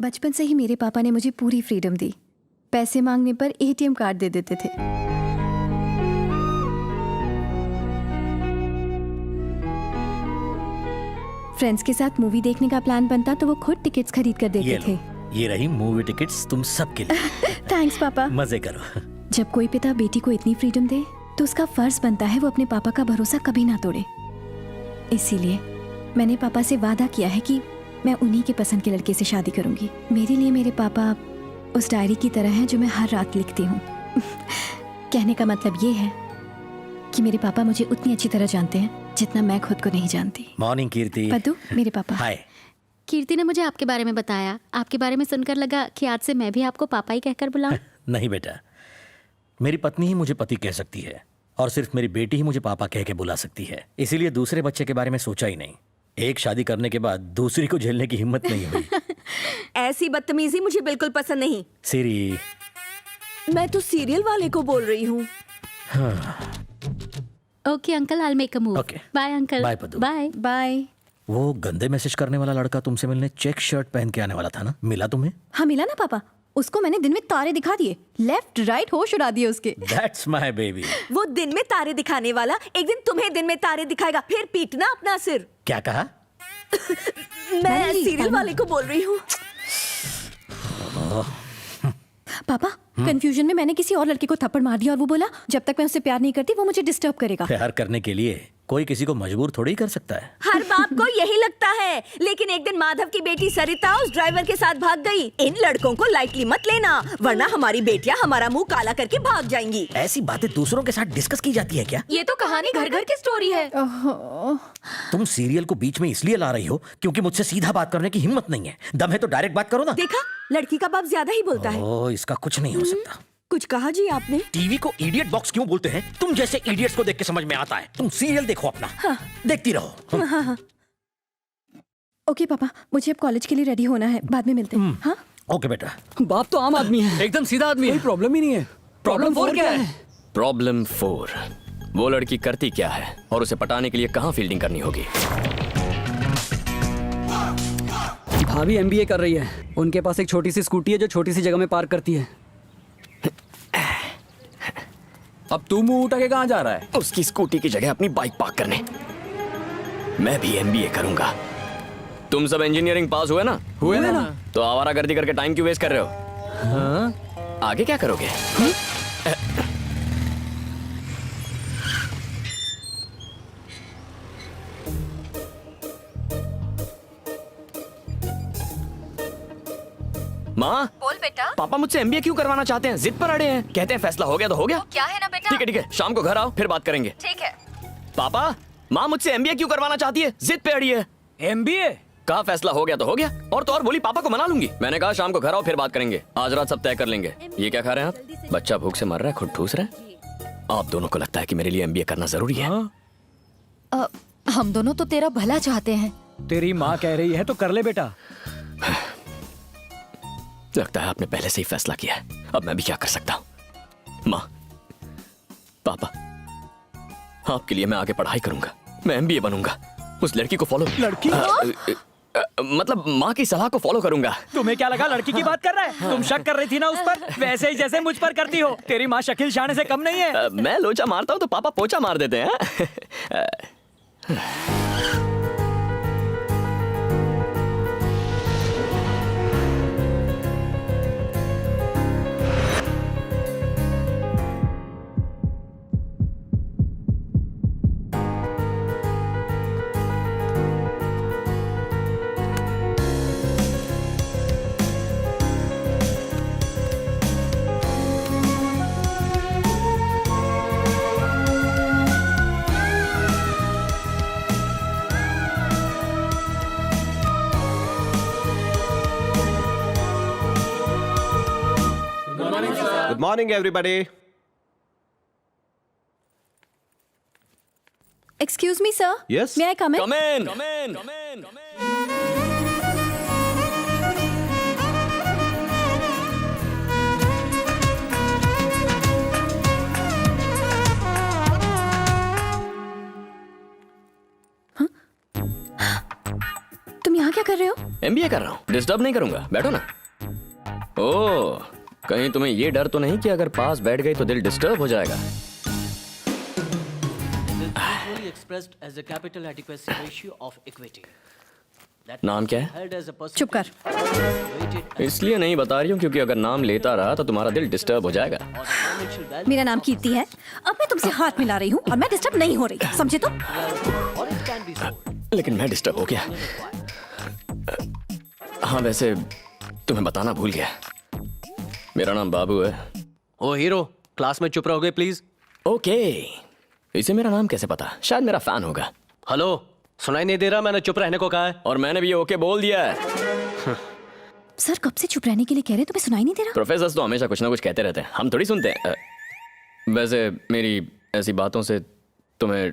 बचपन से ही मेरे पापा ने मुझे पूरी फ्रीडम दी। पैसे मांगने पर एटीएम कार्ड दे देते थे। फ्रेंड्स के साथ मूवी देखने का प्लान बनता तो वो खुद टिकट्स खरीद कर देते थे। ये रही मूवी टिकट्स तुम सबके लिए। थैंक्स पापा। मजे करो। जब कोई पिता बेटी को इतनी फ्रीडम दे तो उसका फर्ज बनता है वो अपने पापा का भरोसा कभी ना तोड़े। इसीलिए मैंने पापा से वादा किया है कि मैं उन्हीं के पसंद के लड़के से शादी करूंगी। मेरे लिए मेरे पापा उस डायरी की तरह हैं जो मैं हर रात लिखती हूँ। कहने का मतलब ये है कि मेरे पापा मुझे उतनी अच्छी तरह जानते हैं जितना मैं खुद को नहीं जानती। मॉर्निंग कीर्ति। पद्दू, मेरे पापा। हाय। कीर्ति ने मुझे आपके बारे में बताया। आपके बारे में सुनकर लगा कि आज से मैं भी आपको पापा ही कहकर बुलाऊं। नहीं बेटा, मेरी पत्नी ही मुझे पति कह सकती है और सिर्फ मेरी बेटी ही मुझे पापा कह के बुला सकती है। इसीलिए दूसरे बच्चे के बारे में सोचा ही नहीं। एक शादी करने के बाद दूसरी को झेलने की हिम्मत नहीं हुई। ऐसी बदतमीजी मुझे बिल्कुल पसंद नहीं। सीरी, मैं तो सीरियल वाले को बोल रही हूँ। Okay uncle, I will make a move. Okay. Bye uncle. Bye, Paddu. Bye bye. वो गंदे मैसेज करने वाला लड़का तुमसे मिलने चेक शर्ट पहन के आने वाला था ना, मिला तुम्हें? हाँ मिला ना पापा। उसको मैंने दिन में तारे दिखा दिए, लेफ्ट राइट होश उड़ा दिए उसके। That's my baby। वो दिन में तारे दिखाने वाला एक दिन तुम्हें दिन में तारे दिखाएगा, फिर पीटना अपना सिर। क्या कहा? मैं सीरियल वाले को बोल रही हूँ। पापा, कंफ्यूजन में मैंने किसी और लड़के को थप्पड़ मार दिया और वो बोला जब तक मैं उससे प्यार नहीं करती वो मुझे डिस्टर्ब करेगा। प्यार करने के लिए कोई किसी को मजबूर थोड़ी ही कर सकता है। हर बाप को यही लगता है, लेकिन एक दिन माधव की बेटी सरिता उस ड्राइवर के साथ भाग गई। इन लड़कों को लाइटली मत लेना, वरना हमारी बेटियां हमारा मुंह काला करके भाग जाएंगी। ऐसी बातें दूसरों के साथ डिस्कस की जाती है क्या? ये तो कहानी घर घर की स्टोरी है। तुम सीरियल को बीच में इसलिए ला रही हो क्योंकि मुझसे सीधा बात करने की हिम्मत नहीं है। दम है तो डायरेक्ट बात करो ना। देखा, लड़की का बाप ज्यादा ही बोलता है। ओह, इसका कुछ नहीं हो सकता। कुछ कहा जी आपने? टीवी को इडियट बॉक्स क्यों बोलते हैं? तुम जैसे इडियट्स को देख के समझ में आता है। तुम सीरियल देखो अपना। हाँ। देखती रहो। हाँ। ओके पापा, मुझे अब कॉलेज के लिए रेडी होना है, बाद में मिलते हैं। हाँ ओके बेटा। बाप तो आम आदमी है, एकदम सीधा आदमी है। कोई प्रॉब्लम ही नहीं है। प्रॉब्लम 4 क्या है? प्रॉब्लम 4, वो लड़की करती क्या है और उसे पटाने के लिए कहाँ फील्डिंग करनी होगी। भाभी MBA कर रही है। उनके पास एक छोटी सी स्कूटी है जो छोटी सी जगह में पार्क करती है। अब तू मुंह उठा के कहाँ जा रहा है? उसकी स्कूटी की जगह अपनी बाइक पार्क करने। मैं भी MBA करूंगा। तुम सब इंजीनियरिंग पास हुए ना? हुए ना? तो आवारागर्दी करके टाइम क्यों वेस्ट कर रहे हो? हाँ? आगे क्या करोगे? माँ, बोल बेटा। पापा मुझसे MBA क्यों करवाना चाहते हैं? जिद पर अड़े हैं। कहते हैं फैसला हो गया तो हो गया। क्या है ना बेटा? ठीक है, शाम को घर आओ फिर बात करेंगे। ठीक है। पापा, माँ मुझसे MBA क्यों करवाना चाहती है? जिद पे अड़ी है। MBA? कहा फैसला हो गया तो हो गया। और तो और बोली पापा को मना लूंगी। मैंने कहा शाम को घर आओ फिर बात करेंगे। आज रात सब तय कर लेंगे। ये क्या खा रहे हैं आप? बच्चा भूख से मर रहा है, खुद ठूस रहा है। आप दोनों को लगता है कि मेरे लिए MBA करना जरूरी है? हम दोनों तो तेरा भला चाहते हैं। तेरी माँ कह रही है तो कर ले बेटा। लगता है आपने पहले से ही फैसला किया है। अब मैं भी क्या कर सकता हूँ। माँ, पापा, आपके लिए मैं आगे पढ़ाई करूंगा। मैं MBA बनूंगा। उस लड़की को फॉलो। लड़की? मतलब माँ की सलाह को फॉलो करूंगा। तुम्हें क्या लगा लड़की की बात कर रहा है? तुम शक कर रही थी ना उस पर, वैसे ही जैसे मुझ पर करती हो। तेरी माँ शकील शाने से कम नहीं है। मैं लोचा मारता हूँ तो पापा पोचा मार देते हैं। Good morning, everybody. Excuse me sir. Yes? May I come in? Come in. Come in. Come in. Come in. तुम यहाँ क्या कर रहे हो? एमबीए कर रहा हूँ, डिस्टर्ब नहीं करूंगा, बैठो ना। ओह, कहीं तुम्हें ये डर तो नहीं कि अगर पास बैठ गई तो दिल डिस्टर्ब हो जाएगा? usually expressed as a capital adequacy ratio of equity. नाम क्या है? Held as a चुप कर। weighted इसलिए नहीं बता रही हूँ क्योंकि अगर नाम लेता रहा तो तुम्हारा दिल डिस्टर्ब हो जाएगा। or the financial value मेरा नाम कीर्ति है। अब मैं तुमसे हाथ मिला रही हूँ और मैं डिस्टर्ब नहीं हो रही, समझे तुम? or it can be sold. लेकिन मैं डिस्टर्ब हो गया। हाँ, वैसे तुम्हें बताना भूल गया, मेरा नाम बाबू है। ओ हीरो, क्लास में चुप रहोगे प्लीज। ओके, इसे मेरा नाम कैसे पता? शायद मेरा फैन होगा। हेलो, सुनाई नहीं दे रहा? मैंने चुप रहने को कहा है। और मैंने भी ओके बोल दिया है। सर कब से चुप रहने के लिए कह रहे हैं, तुम्हें सुनाई नहीं दे रहा? प्रोफेसर तो हमेशा कुछ ना कुछ कहते रहते हैं, हम थोड़ी सुनते हैं। वैसे मेरी ऐसी बातों से तुम्हें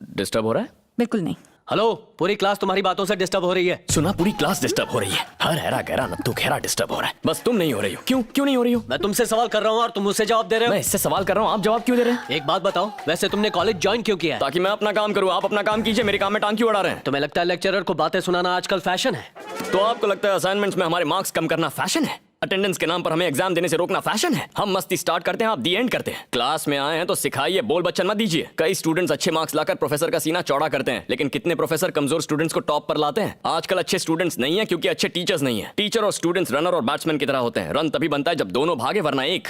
डिस्टर्ब हो रहा है? बिल्कुल नहीं। हेलो, पूरी क्लास तुम्हारी बातों से डिस्टर्ब हो रही है। सुना, पूरी क्लास डिस्टर्ब हो रही है। हर हैरा गहरा नत्थु घेरा डिस्टर्ब हो रहा है, बस तुम नहीं हो रही हो। क्यों नहीं हो रही हो? मैं तुमसे सवाल कर रहा हूँ और तुम मुझसे जवाब दे रहे मैं हो। इससे सवाल कर रहा हूँ, आप जवाब क्यों दे रहे हैं? एक बात बताओ, वैसे तुमने कॉलेज ज्वाइन क्यों किया है? ताकि मैं अपना काम करूँ, आप अपना काम कीजिए, मेरे काम में टांग क्यों अड़ा रहे हैं? तुम्हें लगता है लेक्चरर को बातें सुनाना आजकल फैशन है? तो आपको लगता है असाइनमेंट्स में हमारे मार्क्स कम करना फैशन है? अटेंडेंस के नाम पर हमें एग्जाम देने से रोकना फैशन है? हम मस्ती स्टार्ट करते हैं, आप दी एंड करते हैं। क्लास में आए हैं तो सिखाइए, बोल बच्चन मत दीजिए। कई स्टूडेंट्स अच्छे मार्क्स लाकर प्रोफेसर का सीना चौड़ा करते हैं, लेकिन कितने प्रोफेसर कमजोर स्टूडेंट्स को टॉप पर लाते हैं? आजकल अच्छे स्टूडेंट्स नहीं है क्योंकि अच्छे टीचर्स नहीं है। टीचर और स्टूडेंट्स रनर और बैट्समैन की तरह होते हैं। रन तभी बनता है जब दोनों भागे, वरना एक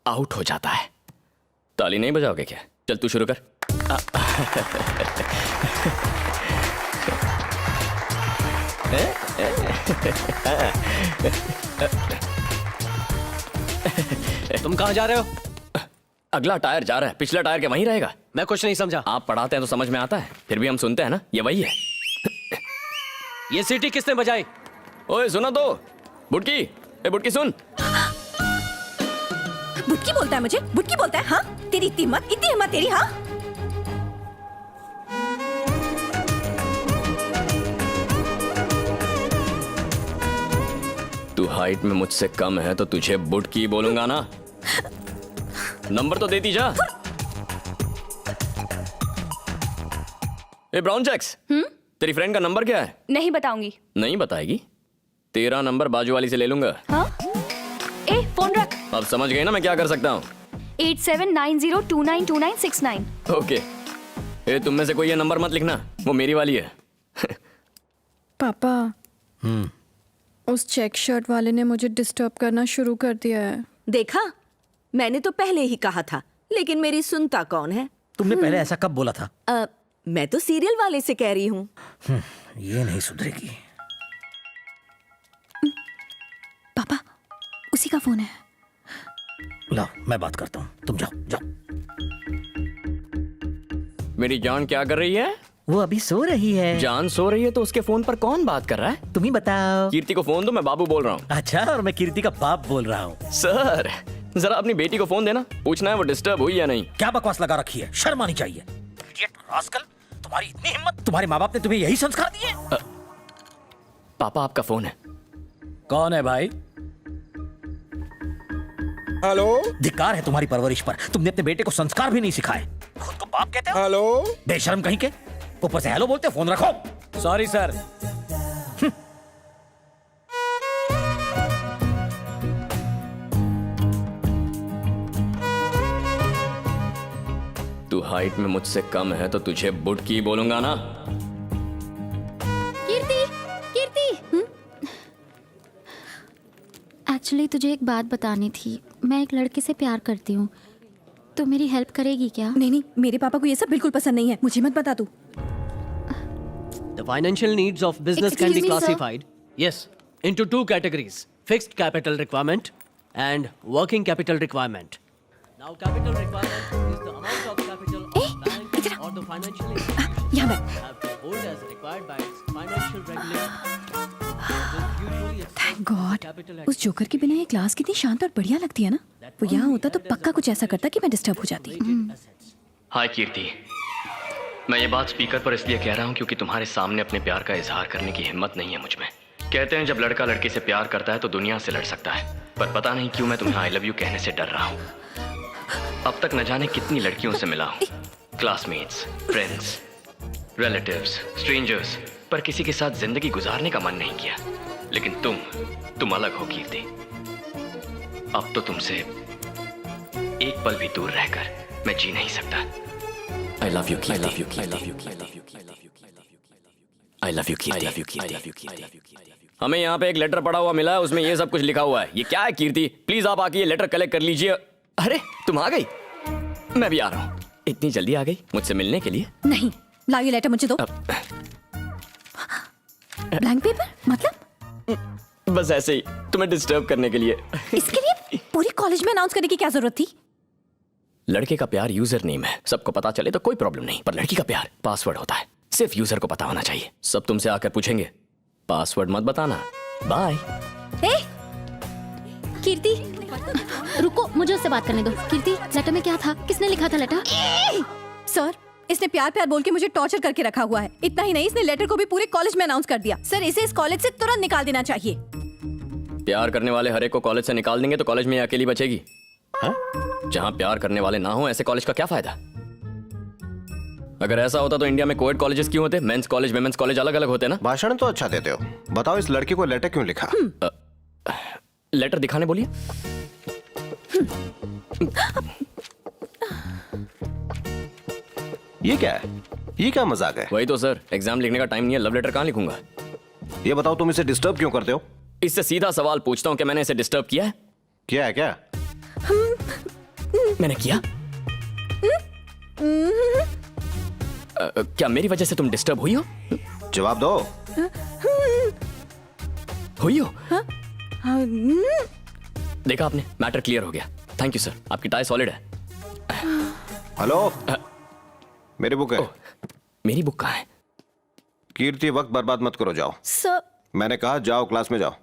आउट हो जाता है। ताली नहीं बजाओगे क्या? चल तू शुरू कर। तुम कहाँ जा रहे हो? अगला टायर जा रहा है, पिछला टायर क्या वहीं रहेगा? मैं कुछ नहीं समझा। आप पढ़ाते हैं तो समझ में आता है, फिर भी हम सुनते हैं ना, ये वही है। ये सीटी किसने बजाई? ओए सुना तो, बुटकी, ए बुटकी सुन। बुटकी बोलता है मुझे? बुटकी बोलता है? हाँ, तेरी इतनी हिम्मत तेरी? हाँ, तू हाइट में मुझसे कम है तो तुझे बुटकी बोलूंगा ना। नंबर तो देती जा। ए ब्राउन चेक्स, तेरी फ्रेंड का नंबर क्या है? नहीं बताऊंगी। नहीं बताएगी? तेरा नंबर बाजू वाली से ले लूंगा। हाँ? ए फोन रख। अब समझ गए ना मैं क्या कर सकता हूँ? 8790292969। ओके। ए तुम में से कोई ये नंबर मत लिखना, वो मेरी वाली है। पापा, उस चेक शर्ट वाले ने मुझे डिस्टर्ब करना शुरू कर दिया है। देखा, मैंने तो पहले ही कहा था, लेकिन मेरी सुनता कौन है? तुमने पहले ऐसा कब बोला था? मैं तो सीरियल वाले से कह रही हूँ। ये नहीं सुधरेगी। पापा, उसी का फोन है। लाओ, मैं बात करता हूँ, तुम जाओ जाओ। मेरी जान क्या कर रही है? वो अभी सो रही है। जान सो रही है तो उसके फोन पर कौन बात कर रहा है? तुम ही बताओ। कीर्ति को फोन दो, मैं बाबू बोल रहा हूँ। अच्छा, और मैं कीर्ति का बाप बोल रहा हूँ। सर, जरा अपनी बेटी को फोन देना, पूछना है वो डिस्टर्ब हुई या नहीं। क्या बकवास लगा रखी है, शर्म आनी चाहिए। इडियट रास्कल, तुम्हारी इतनी हिम्मत? तुम्हारे माँ बाप ने तुम्हें यही संस्कार दिए? पापा आपका फोन है। कौन है भाई? हेलो धिक्कार है तुम्हारी परवरिश पर। तुमने अपने बेटे को संस्कार भी नहीं सिखाए। खुद को बाप कहते हो? हेलो बेशर्म कहीं के। ऊपर से हेलो बोलते हो, फोन रखो। Sorry sir. तू हाइट में मुझसे कम है तो तुझे बुटकी बोलूंगा ना। कीर्ति, कीर्ति। एक्चुअली तुझे एक बात बतानी थी। मैं एक लड़के से प्यार करती हूँ, तो मेरी हेल्प करेगी क्या? नहीं, मेरे पापा को ये सब बिल्कुल पसंद नहीं है। मुझे मत बता तू। The financial needs of business can be Excuse me, sir. classified, yes, into two categories: fixed capital requirement and working capital requirement. Now, capital requirement is the amount of capital a bank or the financial institution यहाँ बैठ। have to hold as required by its financial regulator. This usually expressed thank God, capital उस joker के बिना ये class कितनी शांत और बढ़िया लगती है ना। वो यहाँ होता तो पक्का कुछ ऐसा करता कि मैं डिस्टर्ब हो जाती। assets. हाय कीर्ति, मैं ये बात स्पीकर पर इसलिए कह रहा हूँ क्योंकि तुम्हारे सामने अपने प्यार का इजहार करने की हिम्मत नहीं है मुझ में। कहते हैं जब लड़का लड़की से प्यार करता है तो दुनिया से लड़ सकता है, पर पता नहीं क्यों मैं तुम्हें आई लव यू कहने से डर रहा हूँ। अब तक न जाने कितनी लड़कियों से मिला हूँ, क्लासमेट्स, फ्रेंड्स, रिलेटिव्स, स्ट्रेंजर्स, पर किसी के साथ जिंदगी गुजारने का मन नहीं किया। लेकिन तुम अलग हो कीर्ति। अब तो तुमसे एक पल भी दूर रहकर मैं जी नहीं सकता। I love you Kirti. I love you Kirti. I love you Kirti. हमें यहाँ पे एक लेटर पड़ा हुआ मिला है, उसमें ये सब कुछ लिखा हुआ है। ये क्या है कीर्ति? प्लीज आप आके ये लेटर कलेक्ट कर लीजिए। अरे तुम आ गई, मैं भी आ रहा हूँ। इतनी जल्दी आ गई मुझसे मिलने के लिए? नहीं, लाओ ये लेटर मुझे दो। ब्लैंक पेपर मतलब? बस ऐसे ही तुम्हें डिस्टर्ब करने के लिए। इसके लिए पूरी कॉलेज में अनाउंस करने की क्या जरूरत थी? लड़के का प्यार यूजर नेम है, सबको पता चले तो कोई प्रॉब्लम नहीं, पर लड़की का प्यार पासवर्ड होता है, सिर्फ यूजर को पता होना चाहिए। सब तुमसे आकर पूछेंगे, पासवर्ड मत बताना। बाय। कीर्ति रुको, मुझे उससे बात करने दो। कीर्ति, लेटर में क्या था? किसने लिखा था लेटर? सर, इसने प्यार प्यार बोल के मुझे टॉर्चर करके रखा हुआ है। इतना ही नहीं, इसने लेटर को भी पूरे कॉलेज में अनाउंस कर दिया। सर, इसे इस कॉलेज से तुरंत निकाल देना चाहिए। प्यार करने वाले हर एक को कॉलेज से निकाल देंगे तो कॉलेज में ये अकेली बचेगी। जहां प्यार करने वाले ना हो, ऐसे कॉलेज का क्या फायदा? अगर ऐसा होता तो इंडिया में कोएड कॉलेजेस क्यों होते? मेंस कॉलेज विमेंस कॉलेज अलग अलग होते ना। भाषण तो अच्छा देते हो, बताओ इस लड़की को लेटर क्यों लिखा? लेटर दिखाने बोलिए। ये क्या है? ये क्या मजाक है? वही तो सर, एग्जाम लिखने का टाइम नहीं है, लव लेटर कहाँ लिखूंगा? ये बताओ तुम इसे डिस्टर्ब क्यों करते हो? इससे सीधा सवाल पूछता हूँ कि मैंने इसे डिस्टर्ब किया है? क्या है क्या? मैंने किया? क्या मेरी वजह से तुम डिस्टर्ब हुई हो? जवाब दो। हुई हो? देखा आपने, मैटर क्लियर हो गया। थैंक यू सर, आपकी टाई सॉलिड है। हेलो, मेरी बुक है। मेरी बुक कहाँ है? कीर्ति, वक्त बर्बाद मत करो, जाओ। सर, मैंने कहा जाओ, क्लास में जाओ।